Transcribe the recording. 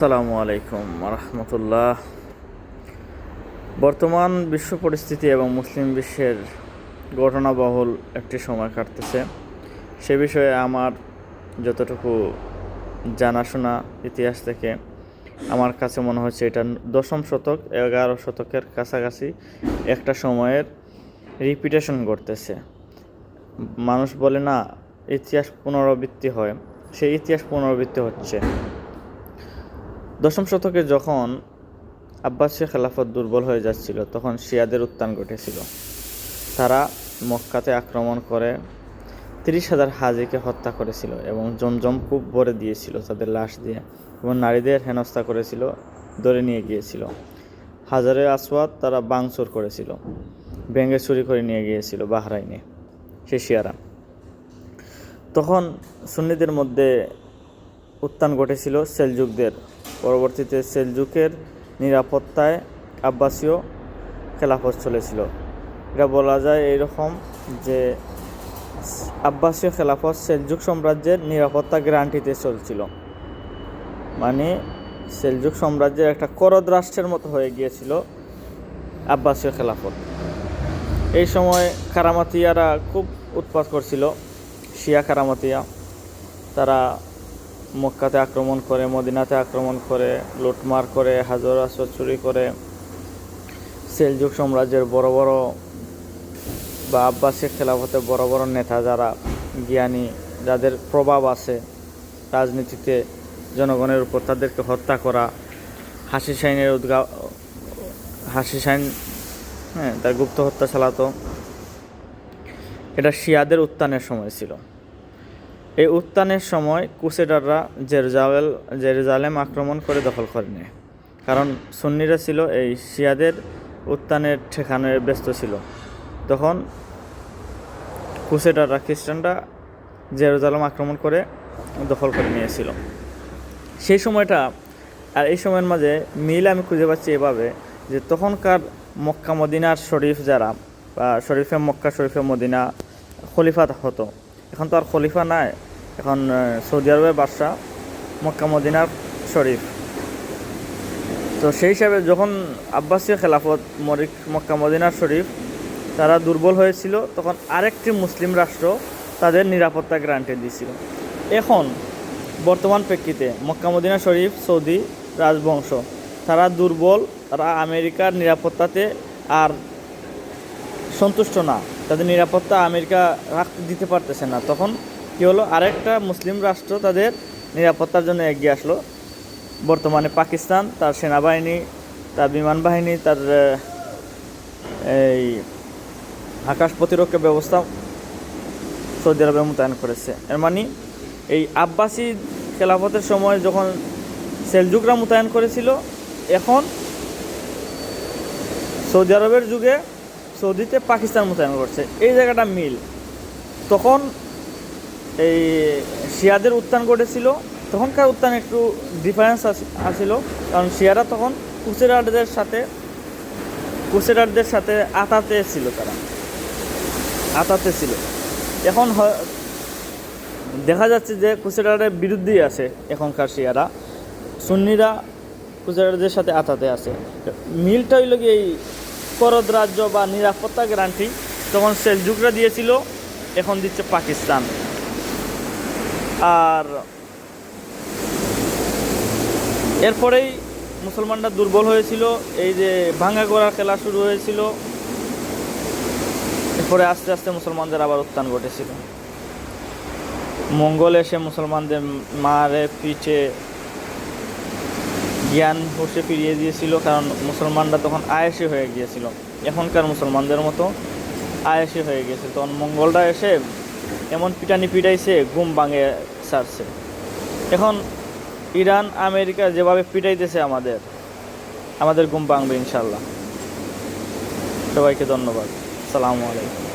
আসসালামু আলাইকুম রহমতুল্লাহ। বর্তমান বিশ্ব পরিস্থিতি এবং মুসলিম বিশ্বের ঘটনাবহুল একটি সময় কাটতেছে। সে বিষয়ে আমার যতটুকু জানাশোনা ইতিহাস থেকে আমার কাছে মনে হচ্ছে এটা দশম শতক 11 শতকের কাছাকাছি একটা সময়ের রিপিটেশন ঘটতেছে। মানুষ বলে না, ইতিহাস পুনরাবৃত্তি হয়, সেই ইতিহাস পুনরাবৃত্তি হচ্ছে। দশম শতকে যখন আব্বাসীয় খেলাফত দুর্বল হয়ে যাচ্ছিল, তখন শিয়াদের উত্থান ঘটেছিল। তারা মক্কাতে আক্রমণ করে 30,000 হাজিকে হত্যা করেছিল এবং জমজম কূপ ভরে দিয়েছিল তাদের লাশ দিয়ে, এবং নারীদের হেনস্থা করেছিল, ধরে নিয়ে গিয়েছিল। হাজারে আসওয়াদ তারা ভাঙচুর করেছিল, ভেঙে চুরি করে নিয়ে গিয়েছিল বাহরাইনে সেই শিয়ারা। তখন সুন্নিদের মধ্যে উত্থান ঘটেছিল সেলজুকদের। পরবর্তীতে সেলজুকের নিরাপত্তায় আব্বাসীয় খেলাফত চলেছিল। এটা বলা যায় এইরকম যে আব্বাসীয় খেলাফত সেলজুক সাম্রাজ্যের নিরাপত্তা গ্যারান্টিতে চলছিল, মানে সেলজুক সাম্রাজ্যের একটা করদ রাষ্ট্রের মতো হয়ে গিয়েছিল আব্বাসীয় খেলাফত। এই সময় কারামাতিয়ারা খুব উৎপাত করছিল, শিয়া কারামাতিয়া। তারা মক্কাতে আক্রমণ করে, মদিনাতে আক্রমণ করে, লুটমার করে, হাজার আসওয়াদ চুরি করে। সেলজুক সাম্রাজ্যের বড় বড় বা আব্বাসী খেলাফতে বড় বড় নেতা, যারা জ্ঞানী, যাদের প্রভাব আছে রাজনীতিতে জনগণের উপর, তাদেরকে হত্যা করা। হাসি শাইন তার গুপ্ত হত্যা চালাতো। এটা শিয়াদের উত্থানের সময় ছিল। এই উত্থানের সময় ক্রুসেডাররা জেরুজালেম আক্রমণ করে দখল করে নেয়, কারণ সুন্নিরা ছিল এই শিয়াদের উত্থানের ঠেকানোর ব্যস্ত ছিল। তখন ক্রুসেডাররা, খ্রিস্টানরা জেরুজালেম আক্রমণ করে দখল করে নিয়েছিল সেই সময়টা। আর এই সময়ের মাঝে মিল আমি খুঁজে পাচ্ছি এভাবে যে তখনকার মক্কা মদিনার শরীফ যারা, বা শরীফে মক্কা শরীফে মদিনা খলিফা হতো, এখন তো আর খলিফা নাই, এখন সৌদি আরবের বাদশাহ মক্কা মদিনার শরীফ। তো সেই হিসাবে যখন আব্বাসীয় খেলাফত মক্কা মদিনার শরীফ তারা দুর্বল হয়েছিল, তখন আরেকটি মুসলিম রাষ্ট্র তাদের নিরাপত্তা গ্যারান্টি দিয়েছিল। এখন বর্তমান প্রেক্ষিতে মক্কা মদিনা শরীফ সৌদি রাজবংশ তারা দুর্বল, তারা আমেরিকার নিরাপত্তাতে আর সন্তুষ্ট না, তাদের নিরাপত্তা আমেরিকা রাখতে দিতে পারতেছে না। তখন কী হলো, আরেকটা মুসলিম রাষ্ট্র তাদের নিরাপত্তার জন্য এগিয়ে আসলো। বর্তমানে পাকিস্তান তার সেনাবাহিনী, তার বিমান বাহিনী, তার এই আকাশ প্রতিরক্ষা ব্যবস্থা সৌদি আরবে মোতায়েন করেছে। এর মানে এই আব্বাসী খেলাফতের সময় যখন সেলজুকরা মোতায়েন করেছিল, এখন সৌদি আরবের যুগে সৌদিতে পাকিস্তান মোতায়েন করছে। এই জায়গাটা মিল। তখন এই শিয়াদের উত্থান ঘটেছিল, তখনকার উত্থান একটু ডিফারেন্স আসছিল, কারণ শিয়ারা তখন ক্রুসেডারদের সাথে আতাতে ছিল, তারা আতাতে ছিল। এখন দেখা যাচ্ছে যে ক্রুসেডারের বিরুদ্ধেই আছে এখনকার শিয়ারা, সুন্নিরা ক্রুসেডারদের সাথে আতাতে আছে। মিলটা হইল কি, এই করদ রাজ্য বা নিরাপত্তা গ্যারান্টি তখন সেলজুকরা দিয়েছিল, এখন দিচ্ছে পাকিস্তান। আর এরপরেই মুসলমানরা দুর্বল হয়েছিল, এই যে ভাঙা গড়ার খেলা শুরু হয়েছিল। এরপরে আস্তে আস্তে মুসলমানদের আবার উত্থান ঘটেছিল। মঙ্গল এসে মুসলমানদের মারে পিঠে জ্ঞান হোসে ফিরিয়ে দিয়েছিল, কারণ মুসলমানরা তখন আয়েসি হয়ে গিয়েছিল, এখনকার মুসলমানদের মতো আয়েসি হয়ে গিয়েছিল। তখন মঙ্গলরা এসে এমন পিটানি পিটাইছে, ঘুম ভাঙে ছাড়ছে। এখন ইরান আমেরিকা যেভাবে পিটাইতেছে আমাদের ঘুম ভাঙবে ইনশাল্লাহ। সবাইকে ধন্যবাদ। আসসালামু আলাইকুম।